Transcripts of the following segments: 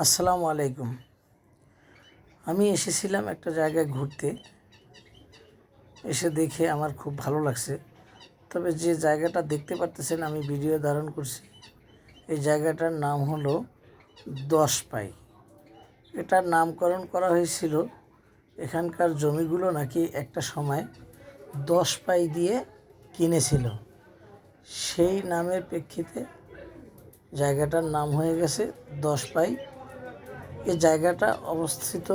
আসসালামু আলাইকুম। আমি এসেছিলাম একটা জায়গায় ঘুরতে, এসে দেখে আমার খুব ভালো লাগছে। তবে যে জায়গাটা দেখতে পারতেছেন আমি ভিডিও ধারণ করছি, এই জায়গাটার নাম হলো 10 পাই। এটার নামকরণ করা হয়েছিল, এখানকার জমিগুলো নাকি একটা সময় 10 পাই দিয়ে কিনেছিল, সেই নামের প্রেক্ষিতে জায়গাটার নাম হয়ে গেছে 10 পাই। এই জায়গাটা অবস্থিত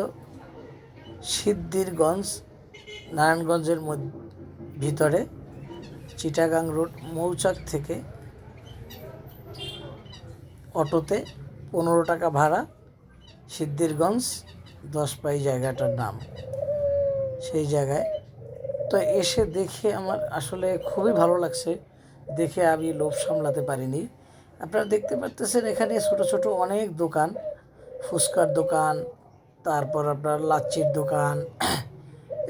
সিদ্ধিরগঞ্জ, নারায়ণগঞ্জের ভিতরে, চিটাগাং রোড মৌচাক থেকে অটোতে 15 টাকা ভাড়া। সিদ্ধিরগঞ্জ 10 পাই জায়গাটার নাম। সেই জায়গায় তো এসে দেখে আমার আসলে খুবই ভালো লাগছে, দেখে আমি লোভ সামলাতে পারিনি। আপনারা দেখতে পারতেছেন এখানে ছোট ছোট অনেক দোকান, ফুচকার দোকান, তারপর আপনার লাচ্ছির দোকান,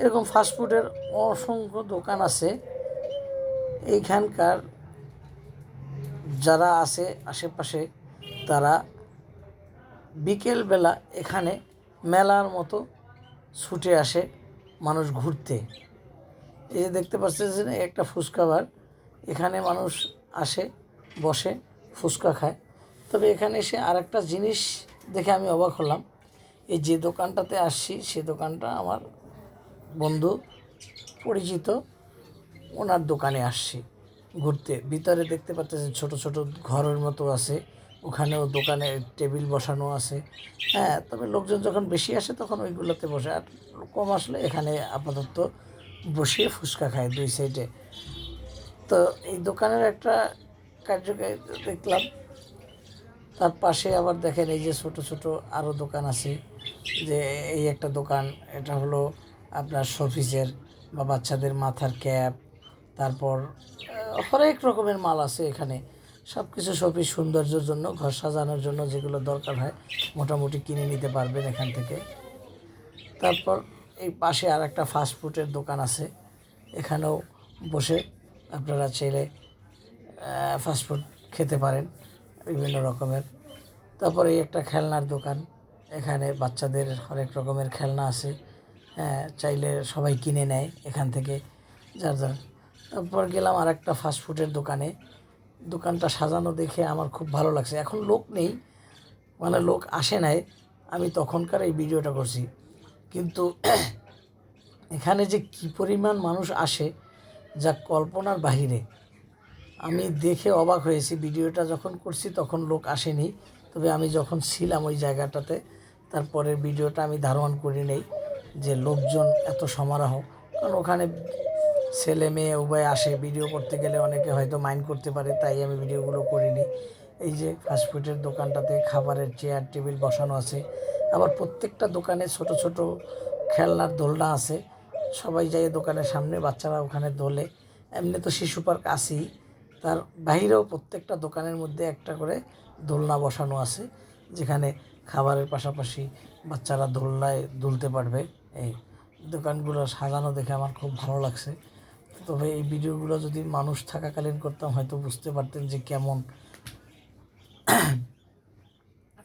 এরকম ফাস্টফুডের অসংখ্য দোকান আছে। এইখানকার যারা আছে আশেপাশে, তারা বিকেলবেলা এখানে মেলার মতো ছুটে আসে মানুষ ঘুরতে। এই যে দেখতে পাচ্ছেন একটা ফুচকা বার, এখানে মানুষ আসে, বসে, ফুচকা খায়। তবে এখানে এসে আর একটা জিনিস দেখে আমি অবাক হলাম। এই যে দোকানটাতে আসছি, সে দোকানটা আমার বন্ধু পরিচিত, ওনার দোকানে আসছি ঘুরতে। ভিতরে দেখতে পাচ্ছেন ছোট ছোট ঘরের মতো আছে, ওখানেও দোকানে টেবিল বসানো আছে। হ্যাঁ, তবে লোকজন যখন বেশি আসে তখন ওইগুলোতে বসে, আর কম আসলে এখানে আপাতত বসিয়ে ফুচকা খায় দুই সাইডে। তো এই দোকানের একটা কার্যকারী দেখলাম। তার পাশে আবার দেখেন এই যে ছোট ছোট আরও দোকান আছে। যে এই একটা দোকান, এটা হলো আপনার শোপিসের বা বাচ্চাদের মাথার ক্যাপ, তারপর হরেক রকমের মাল আছে এখানে। সব কিছু শোপিস, সৌন্দর্যের জন্য, ঘর সাজানোর জন্য যেগুলো দরকার হয় মোটামুটি কিনে নিতে পারবেন এখান থেকে। তারপর এই পাশে আর একটা ফাস্টফুডের দোকান আছে, এখানেও বসে আপনারা চাইলে ফাস্টফুড খেতে পারেন বিভিন্ন রকমের। তারপরে এই একটা খেলনার দোকান, এখানে বাচ্চাদের হরেক রকমের খেলনা আছে। হ্যাঁ, চাইলে সবাই কিনে নেয় এখান থেকে যার যার। তারপর গেলাম আর একটা ফাস্টফুডের দোকানে, দোকানটা সাজানো দেখে আমার খুব ভালো লাগছে। এখন লোক নেই, মানে লোক আসে নাই, আমি তখনকার এই ভিডিওটা করছি। কিন্তু এখানে যে কী পরিমাণ মানুষ আসে, যা কল্পনার বাহিরে। আমি দেখে অবাক হয়েছি। ভিডিওটা যখন করছি তখন লোক আসেনি, তবে আমি যখন ছিলাম ওই জায়গাটাতে, তারপরের ভিডিওটা আমি ধারণ করি নেই যে লোকজন এত সমারোহ। কারণ ওখানে ছেলে মেয়ে উভয় আসে, ভিডিও করতে গেলে অনেকে হয়তো মাইন্ড করতে পারে, তাই আমি ভিডিওগুলো করিনি। এই যে ফাস্টফুডের দোকানটাতে খাবারের চেয়ার টেবিল বসানো আছে, আবার প্রত্যেকটা দোকানে ছোট ছোট খেলনার দোলনা আছে। সবাই যায় দোকানের সামনে, বাচ্চারা ওখানে দোলে। এমনি তো শিশু পার্ক আছেই, তার বাইরেও প্রত্যেকটা দোকানের মধ্যে একটা করে দোলনা বসানো আছে, যেখানে খাবারের পাশাপাশি বাচ্চারা দোলনায় দুলতে পারবে। এই দোকানগুলো সাজানো দেখে আমার খুব ভালো লাগছে। তবে এই ভিডিওগুলো যদি মানুষ থাকাকালীন করতাম হয়তো বুঝতে পারতেন যে কেমন,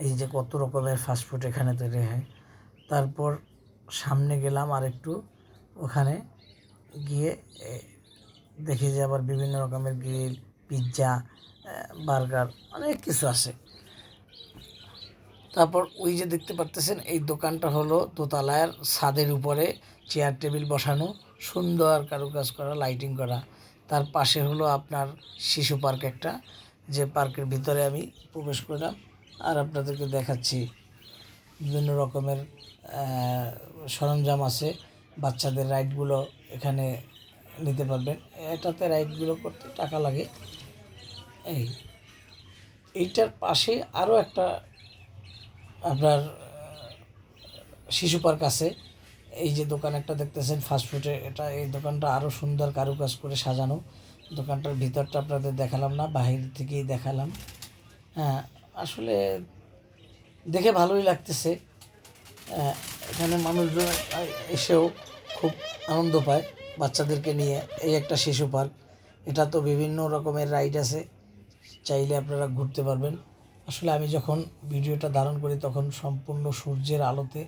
এই যে কত রকমের ফাস্টফুড এখানে তৈরি হয়। তারপর সামনে গেলাম আর একটু, ওখানে গিয়ে দেখি যে আবার বিভিন্ন রকমের গ্রিল, পিৎজা, বার্গার, অনেক কিছু আছে। তারপর ওই যে দেখতে পারতেছেন এই দোকানটা হলো দোতলার ছাদের উপরে চেয়ার টেবিল বসানো, সুন্দর কারুকাজ করা, লাইটিং করা। তার পাশে হলো আপনার শিশু পার্ক একটা, যে পার্কের ভিতরে আমি প্রবেশ করলাম আর আপনাদেরকে দেখাচ্ছি বিভিন্ন রকমের সরঞ্জাম আছে। বাচ্চাদের রাইডগুলো এখানে নিতে পারবেন। এটাতে রাইডগুলো করতে টাকা লাগে। এইটার পাশে আরও একটা আপনার শিশু পার্ক আছে। এই যে দোকান একটা দেখতেছেন ফাস্টফুডের, এই দোকানটা আরও সুন্দর কারুকাজ করে সাজানো। দোকানটার ভিতরটা আপনাদের দেখালাম না, বাহির থেকেই দেখালাম। হ্যাঁ, আসলে দেখে ভালোই লাগতেছে। এখানে মানুষজন এসেও খুব আনন্দ পায় বাচ্চাদেরকে নিয়ে। এই একটা শিশু পার্ক, এটা তো বিভিন্ন রকমের রাইড আছে, চাইলে আপনারা ঘুরতে পারবেন। আসলে আমি যখন ভিডিওটা ধারণ করি তখন সম্পূর্ণ সূর্যের আলোতে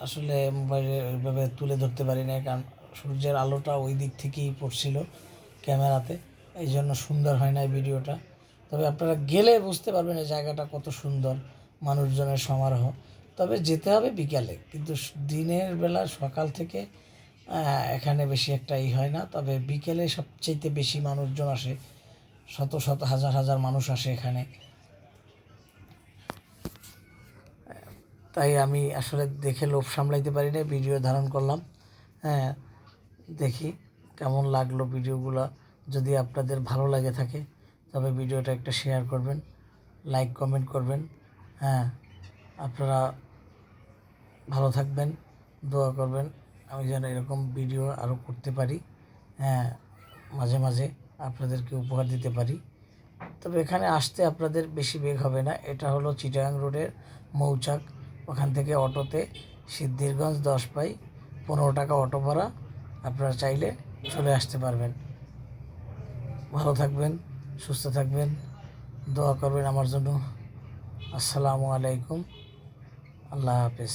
আসলে মোবাইলে ওইভাবে তুলে ধরতে পারি না, কারণ সূর্যের আলোটা ওই দিক থেকেই পড়ছিল ক্যামেরাতে, এই জন্য সুন্দর হয় না ভিডিওটা। তবে আপনারা গেলে বুঝতে পারবেন এই জায়গাটা কত সুন্দর, মানুষজনের সমারোহ। তবে যেতে হবে বিকালে, কিন্তু দিনের বেলা সকাল থেকে এখানে বেশি একটা হয় না। তবে বিকেলে সবচেয়ে বেশি মানুষজন আসে, শত শত হাজার হাজার মানুষ আসে এখানে। তাই আমি আসলে দেখে লোভ সামলাইতে পারি না, ভিডিও ধারণ করলাম। হ্যাঁ, দেখি কেমন লাগলো ভিডিওগুলো। যদি আপনাদের ভালো লাগে থাকে তবে ভিডিওটা একটা শেয়ার করবেন, লাইক কমেন্ট করবেন। হ্যাঁ, আপনারা ভালো থাকবেন, দোয়া করবেন আমি যেন এরকম ভিডিও আরও করতে পারি। হ্যাঁ, মাঝে মাঝে আপনাদেরকে উপহার দিতে পারি। তবে এখানে আসতে আপনাদের বেশি বেগ হবে না। এটা হলো চিটাগাং রোডের মৌচাক, ওখান থেকে অটোতে সিদ্ধিরগঞ্জ 10 পাই, 15 টাকা অটো ভাড়া। আপনারা চাইলে চলে আসতে পারবেন। ভালো থাকবেন, সুস্থ থাকবেন, দোয়া করবেন আমার জন্য। আসসালামু আলাইকুম, আল্লাহ হাফেজ।